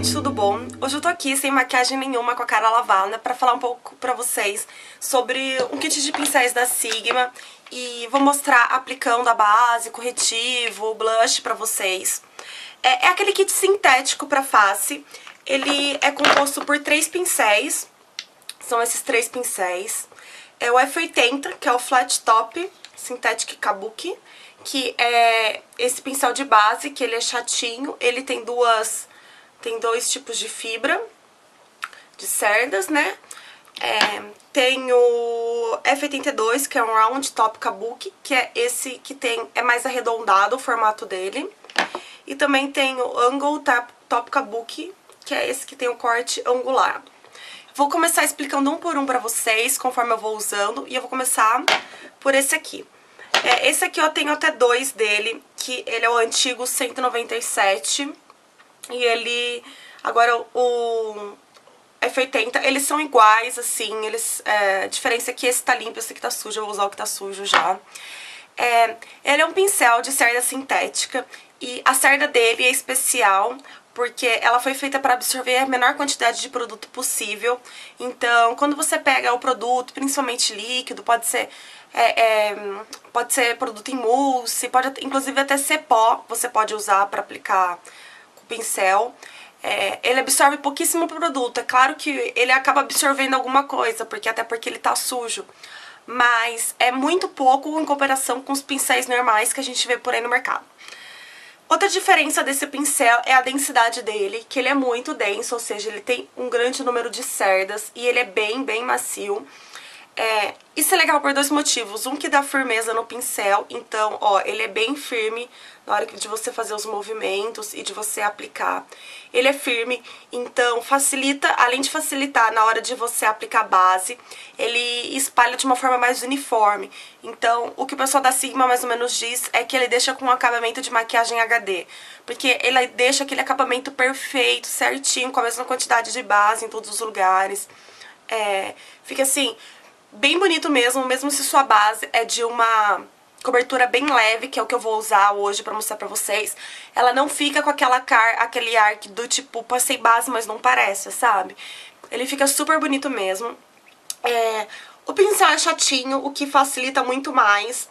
gente, tudo bom? Hoje eu tô aqui sem maquiagem nenhuma, com a cara lavada, pra falar um pouco pra vocês sobre um kit de pincéis da Sigma e vou mostrar aplicando a base, corretivo, blush pra vocês. É aquele kit sintético pra face, ele é composto por 3 pincéis, são esses 3 pincéis. É o F80, que é o Flat Top Synthetic Kabuki, que é esse pincel de base, que ele é chatinho, ele tem dois tipos de fibra, de cerdas, né? Tem o F82, que é um Round Top Kabuki, que é esse que é mais arredondado o formato dele. E também tem o Angle Top Kabuki, que é esse que tem o corte angulado. Vou começar explicando um por um pra vocês, conforme eu vou usando, e eu vou começar por esse aqui. Esse aqui eu tenho até 2 dele, que ele é o antigo 197, e ele, agora o F80, eles são iguais, assim, a diferença é que esse tá limpo, esse aqui tá sujo, eu vou usar o que tá sujo já. Ele é um pincel de cerda sintética, e a cerda dele é especial, porque ela foi feita para absorver a menor quantidade de produto possível. Então, quando você pega o produto, principalmente líquido, pode ser produto em mousse, pode inclusive até ser pó, você pode usar para aplicar com o pincel. Ele absorve pouquíssimo produto. É claro que ele acaba absorvendo alguma coisa, até porque ele tá sujo. Mas é muito pouco em comparação com os pincéis normais que a gente vê por aí no mercado. Outra diferença desse pincel é a densidade dele, que ele é muito denso, ou seja, ele tem um grande número de cerdas e ele é bem macio. Isso é legal por 2 motivos. Um, que dá firmeza no pincel, então, ó, ele é bem firme na hora de você fazer os movimentos e de você aplicar. Ele é firme, então facilita, além de facilitar na hora de você aplicar a base, ele espalha de uma forma mais uniforme. Então, o que o pessoal da Sigma mais ou menos diz é que ele deixa com um acabamento de maquiagem HD, porque ele deixa aquele acabamento perfeito, certinho, com a mesma quantidade de base em todos os lugares. Fica assim, bem bonito mesmo se sua base é de uma cobertura bem leve, que é o que eu vou usar hoje pra mostrar pra vocês. Ela não fica com aquele ar do tipo, passei base, mas não parece, sabe? Ele fica super bonito mesmo. O pincel é chatinho, o que facilita muito mais.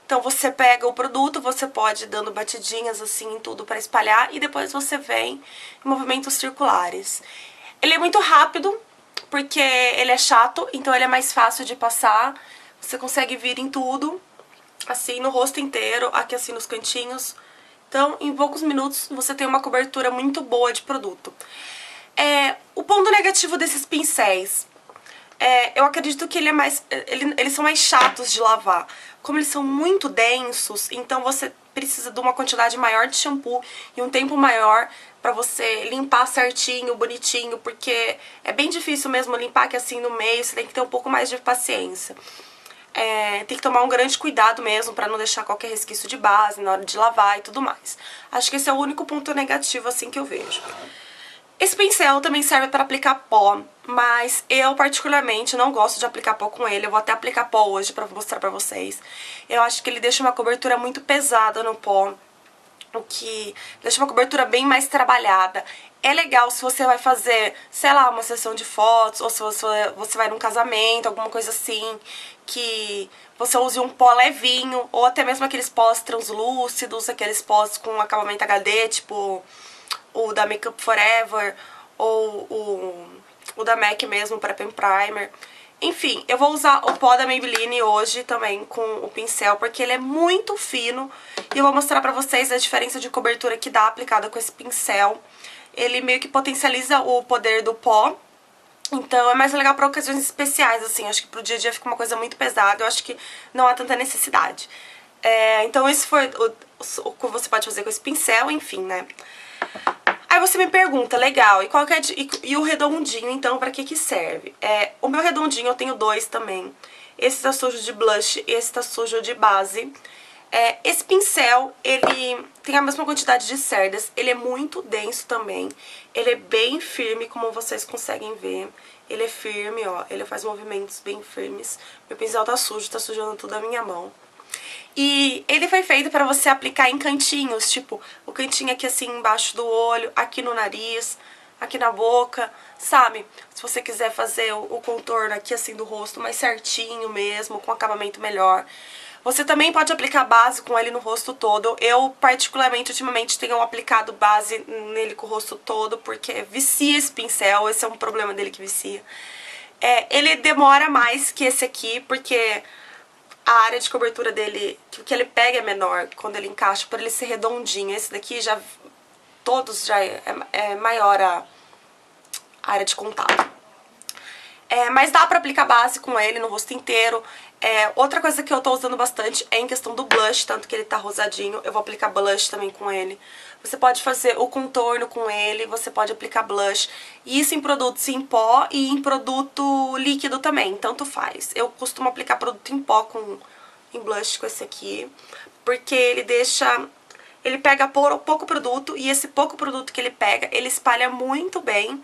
Então você pega o produto, você pode ir dando batidinhas assim em tudo pra espalhar e depois você vem em movimentos circulares. Ele é muito rápido, porque ele é chato, então ele é mais fácil de passar. Você consegue vir em tudo, assim, no rosto inteiro, aqui assim nos cantinhos. Então, em poucos minutos, você tem uma cobertura muito boa de produto. O ponto negativo desses pincéis, eu acredito que eles são mais chatos de lavar. Como eles são muito densos, então você precisa de uma quantidade maior de shampoo e um tempo maior pra você limpar certinho, bonitinho, porque é bem difícil mesmo limpar aqui assim no meio, você tem que ter um pouco mais de paciência. Tem que tomar um grande cuidado mesmo pra não deixar qualquer resquício de base na hora de lavar e tudo mais. Acho que esse é o único ponto negativo assim que eu vejo. Esse pincel também serve para aplicar pó, mas eu particularmente não gosto de aplicar pó com ele. Eu vou até aplicar pó hoje pra mostrar pra vocês. Eu acho que ele deixa uma cobertura muito pesada no pó, o que deixa uma cobertura bem mais trabalhada. É legal se você vai fazer, sei lá, uma sessão de fotos, ou se você vai num casamento, alguma coisa assim, que você use um pó levinho, ou até mesmo aqueles pós translúcidos, aqueles pós com acabamento HD, tipo o da Makeup Forever, ou o da MAC mesmo, para Pen Primer. Enfim, eu vou usar o pó da Maybelline hoje também com o pincel, porque ele é muito fino. E eu vou mostrar pra vocês a diferença de cobertura que dá aplicada com esse pincel. Ele meio que potencializa o poder do pó. Então é mais legal pra ocasiões especiais, assim. Acho que pro dia a dia fica uma coisa muito pesada. Eu acho que não há tanta necessidade. Então esse foi o que você pode fazer com esse pincel, enfim, né? Aí você me pergunta, legal, e o redondinho, então, pra que serve? O meu redondinho eu tenho 2 também. Esse tá sujo de blush e esse tá sujo de base. Esse pincel, ele tem a mesma quantidade de cerdas, ele é muito denso também. Ele é bem firme, como vocês conseguem ver. Ele é firme, ó, ele faz movimentos bem firmes. Meu pincel tá sujando tudo a minha mão. E ele foi feito pra você aplicar em cantinhos, tipo, o cantinho aqui assim embaixo do olho, aqui no nariz, aqui na boca, sabe? Se você quiser fazer o contorno aqui assim do rosto mais certinho mesmo, com acabamento melhor. Você também pode aplicar base com ele no rosto todo. Eu, particularmente, ultimamente tenho aplicado base nele com o rosto todo, porque vicia esse pincel, esse é um problema dele que vicia. Ele demora mais que esse aqui, porque a área de cobertura dele, que ele pega é menor quando ele encaixa, por ele ser redondinho. Esse daqui já, todos já é maior a área de contato. Mas dá pra aplicar base com ele no rosto inteiro. Outra coisa que eu tô usando bastante é em questão do blush, tanto que ele tá rosadinho, eu vou aplicar blush também com ele. Você pode fazer o contorno com ele, você pode aplicar blush. E isso em produtos em pó e em produto líquido também, tanto faz. Eu costumo aplicar produto em pó em blush com esse aqui, porque ele pega pouco produto, e esse pouco produto que ele pega, ele espalha muito bem.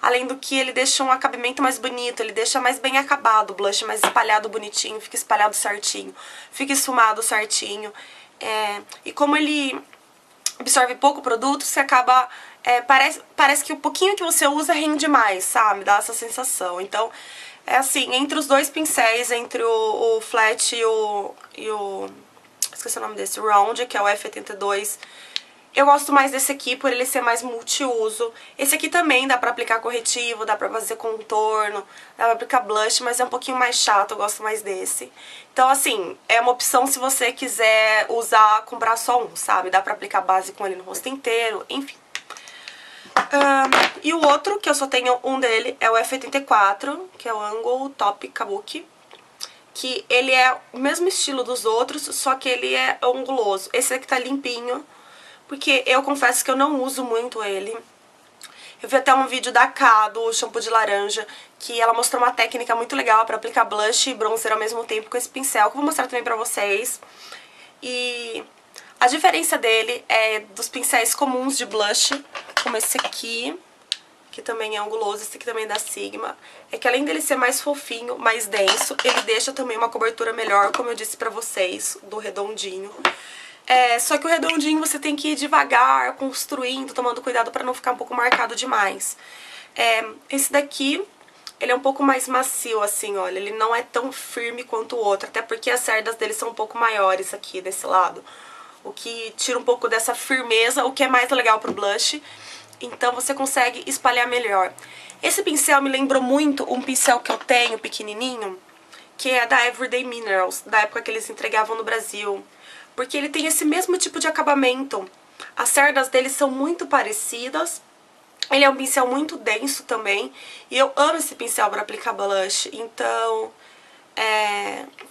Além do que ele deixa um acabamento mais bonito, ele deixa mais bem acabado o blush, mais espalhado bonitinho, fica espalhado certinho, fica esfumado certinho. E como ele absorve pouco produto, você acaba... parece que o pouquinho que você usa rende mais, sabe? Dá essa sensação. Então, assim, entre os dois pincéis, entre o flat e o esqueci o nome desse, o round, que é o F82... Eu gosto mais desse aqui por ele ser mais multiuso. Esse aqui também dá pra aplicar corretivo, dá pra fazer contorno, dá pra aplicar blush, mas é um pouquinho mais chato, eu gosto mais desse. Então, assim, é uma opção se você quiser usar, comprar só um, sabe? Dá pra aplicar base com ele no rosto inteiro, enfim. E o outro, que eu só tenho um dele, é o F84, que é o Angle Top Kabuki. Que ele é o mesmo estilo dos outros, só que ele é anguloso. Esse aqui tá limpinho, porque eu confesso que eu não uso muito ele. Eu vi até um vídeo da K, do shampoo de laranja, que ela mostrou uma técnica muito legal pra aplicar blush e bronzer ao mesmo tempo com esse pincel, que eu vou mostrar também pra vocês. E a diferença dele é dos pincéis comuns de blush, como esse aqui, que também é anguloso, esse aqui também é da Sigma, é que além dele ser mais fofinho, mais denso, ele deixa também uma cobertura melhor, como eu disse pra vocês, do redondinho. Só que o redondinho você tem que ir devagar, construindo, tomando cuidado pra não ficar um pouco marcado demais. Esse daqui, ele é um pouco mais macio, assim, olha, ele não é tão firme quanto o outro, até porque as cerdas dele são um pouco maiores aqui desse lado, o que tira um pouco dessa firmeza, o que é mais legal pro blush, então você consegue espalhar melhor. Esse pincel me lembrou muito um pincel que eu tenho, pequenininho, que é da Everyday Minerals, da época que eles entregavam no Brasil. Porque ele tem esse mesmo tipo de acabamento. As cerdas dele são muito parecidas. Ele é um pincel muito denso também. E eu amo esse pincel para aplicar blush. Então,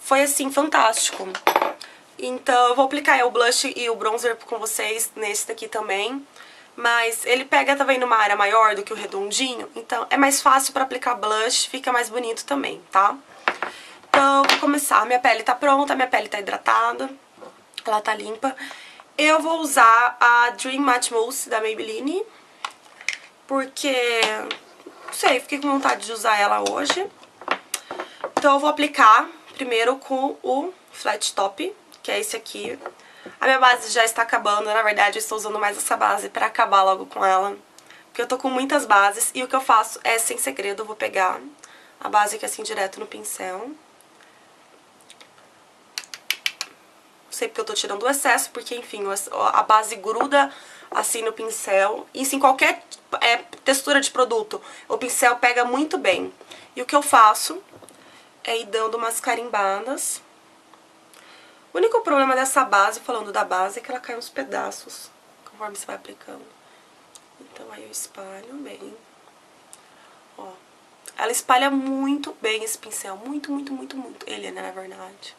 foi assim, fantástico. Então, eu vou aplicar o blush e o bronzer com vocês nesse daqui também. Mas ele pega também numa área maior do que o redondinho. Então, é mais fácil para aplicar blush, fica mais bonito também, tá? Então, vou começar. Minha pele tá pronta, minha pele tá hidratada. Ela tá limpa. Eu vou usar a Dream Matte Mousse da Maybelline, porque, não sei, fiquei com vontade de usar ela hoje. Então eu vou aplicar primeiro com o Flat Top, que é esse aqui. A minha base já está acabando, na verdade eu estou usando mais essa base pra acabar logo com ela, porque eu tô com muitas bases. E o que eu faço é, sem segredo, eu vou pegar a base aqui assim direto no pincel. Sei porque eu tô tirando o excesso, porque, enfim, a base gruda assim no pincel. Isso em qualquer textura de produto, o pincel pega muito bem. E o que eu faço é ir dando umas carimbadas. O único problema dessa base, falando da base, é que ela cai uns pedaços conforme você vai aplicando. Então aí eu espalho bem. Ó, ela espalha muito bem esse pincel, muito, muito, muito, muito. Ele, né, na verdade.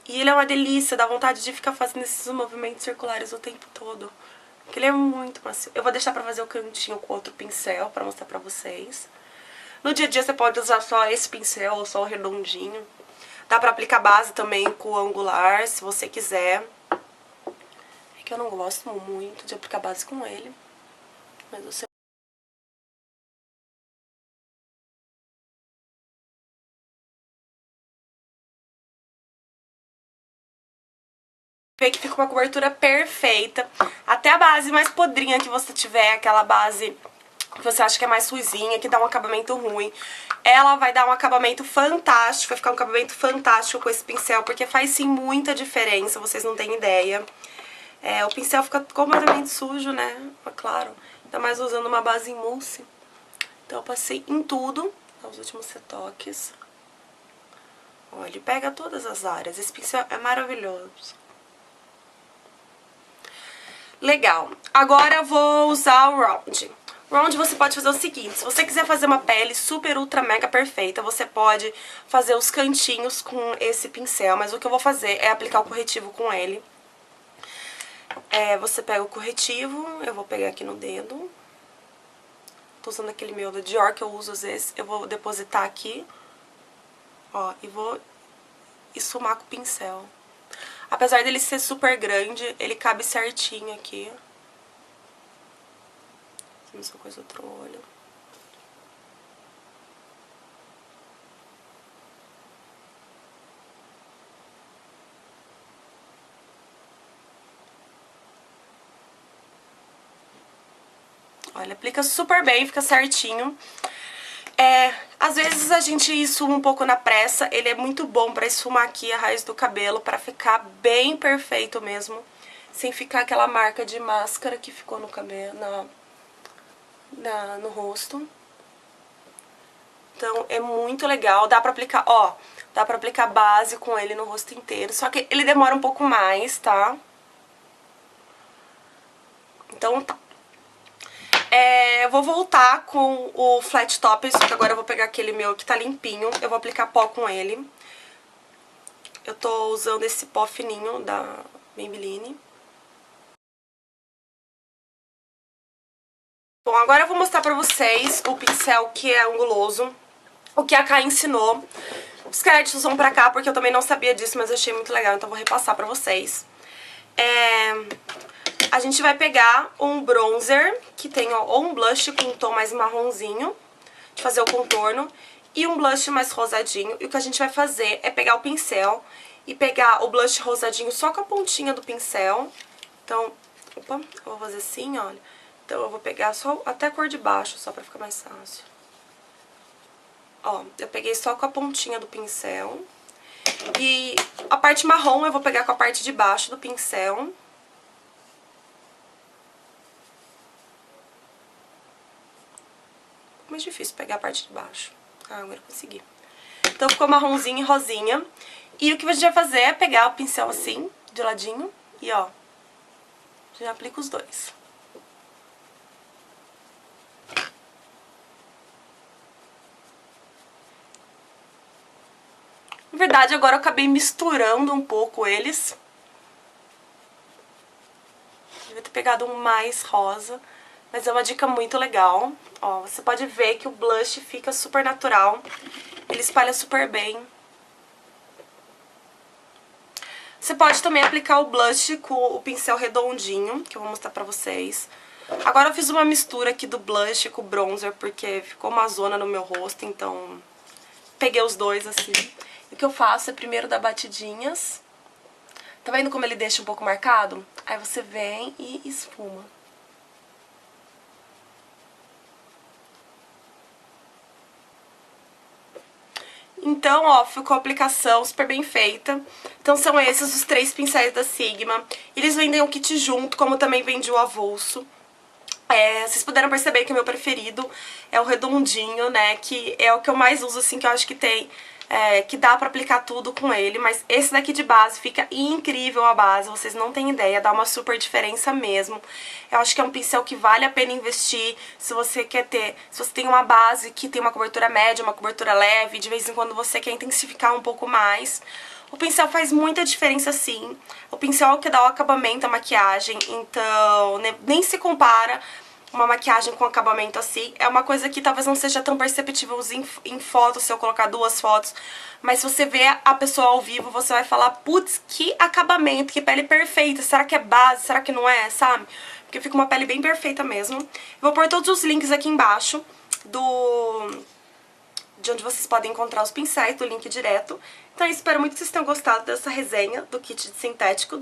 E ele é uma delícia, dá vontade de ficar fazendo esses movimentos circulares o tempo todo. Porque ele é muito macio. Eu vou deixar pra fazer o cantinho com outro pincel pra mostrar pra vocês. No dia a dia você pode usar só esse pincel ou só o redondinho. Dá pra aplicar base também com o angular, se você quiser. É que eu não gosto muito de aplicar base com ele. Mas você... Vê que fica uma cobertura perfeita. Até a base mais podrinha que você tiver, aquela base que você acha que é mais ruizinha, que dá um acabamento ruim, ela vai dar um acabamento fantástico, vai ficar um acabamento fantástico com esse pincel, porque faz sim muita diferença, vocês não têm ideia. O pincel fica completamente sujo, né? É claro, ainda mais usando uma base em mousse. Então eu passei em tudo, os últimos retoques. Olha, ele pega todas as áreas, esse pincel é maravilhoso. Legal, agora eu vou usar o Round. Round você pode fazer o seguinte, se você quiser fazer uma pele super, ultra, mega perfeita, você pode fazer os cantinhos com esse pincel, mas o que eu vou fazer é aplicar o corretivo com ele. Você pega o corretivo, eu vou pegar aqui no dedo. Tô usando aquele meu da Dior que eu uso às vezes, eu vou depositar aqui, ó, e vou esfumar com o pincel. Apesar dele ser super grande, ele cabe certinho aqui. Mesma coisa outro olho. Olha, aplica super bem, fica certinho. Às vezes a gente esfuma um pouco na pressa, ele é muito bom pra esfumar aqui a raiz do cabelo, pra ficar bem perfeito mesmo, sem ficar aquela marca de máscara que ficou no cabelo, no rosto. Então é muito legal, dá pra aplicar, ó, dá pra aplicar base com ele no rosto inteiro, só que ele demora um pouco mais, tá? Então tá. Eu vou voltar com o Flat Top, só que agora eu vou pegar aquele meu que tá limpinho, eu vou aplicar pó com ele. Eu tô usando esse pó fininho da Maybelline. Bom, agora eu vou mostrar pra vocês o pincel que é anguloso, o que a Kai ensinou. Os créditos vão pra cá porque eu também não sabia disso, mas eu achei muito legal, então eu vou repassar pra vocês. A gente vai pegar um bronzer, que tem ó, ou um blush com um tom mais marronzinho, de fazer o contorno, e um blush mais rosadinho. E o que a gente vai fazer é pegar o pincel e pegar o blush rosadinho só com a pontinha do pincel. Então, opa, eu vou fazer assim, olha. Então eu vou pegar só até a cor de baixo, só pra ficar mais fácil. Ó, eu peguei só com a pontinha do pincel. E a parte marrom eu vou pegar com a parte de baixo do pincel. Mais difícil pegar a parte de baixo. Ah, agora eu consegui. Então ficou marronzinho e rosinha. E o que a gente vai fazer é pegar o pincel assim, de ladinho, e ó, já aplica os dois. Na verdade, agora eu acabei misturando um pouco eles. Devia ter pegado um mais rosa. Mas é uma dica muito legal. Ó, você pode ver que o blush fica super natural. Ele espalha super bem. Você pode também aplicar o blush com o pincel redondinho, que eu vou mostrar pra vocês. Agora eu fiz uma mistura aqui do blush com o bronzer, porque ficou uma zona no meu rosto, então peguei os dois assim. E o que eu faço é primeiro dar batidinhas. Tá vendo como ele deixa um pouco marcado? Aí você vem e esfuma. Então, ó, ficou a aplicação super bem feita. Então são esses os 3 pincéis da Sigma. Eles vendem o kit junto, como também vende o avulso. Vocês puderam perceber que o meu preferido é o redondinho, né, que é o que eu mais uso, assim, que eu acho que tem... que dá pra aplicar tudo com ele, mas esse daqui de base fica incrível a base, vocês não têm ideia, dá uma super diferença mesmo. Eu acho que é um pincel que vale a pena investir se você quer ter, se você tem uma base que tem uma cobertura média, uma cobertura leve, de vez em quando você quer intensificar um pouco mais. O pincel faz muita diferença sim, o pincel é o que dá o acabamento à maquiagem, então nem se compara uma maquiagem com acabamento assim. É uma coisa que talvez não seja tão perceptível em fotos, se eu colocar 2 fotos, mas se você vê a pessoa ao vivo, você vai falar, putz, que acabamento, que pele perfeita, será que é base, será que não é, sabe? Porque fica uma pele bem perfeita mesmo. Eu vou pôr todos os links aqui embaixo de onde vocês podem encontrar os pincéis, do link direto. Então eu espero muito que vocês tenham gostado dessa resenha do kit de sintético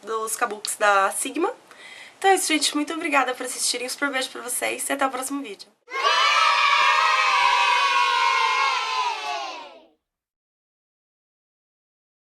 dos kabuks da Sigma. Então é isso, gente. Muito obrigada por assistirem. Um super beijo pra vocês e até o próximo vídeo.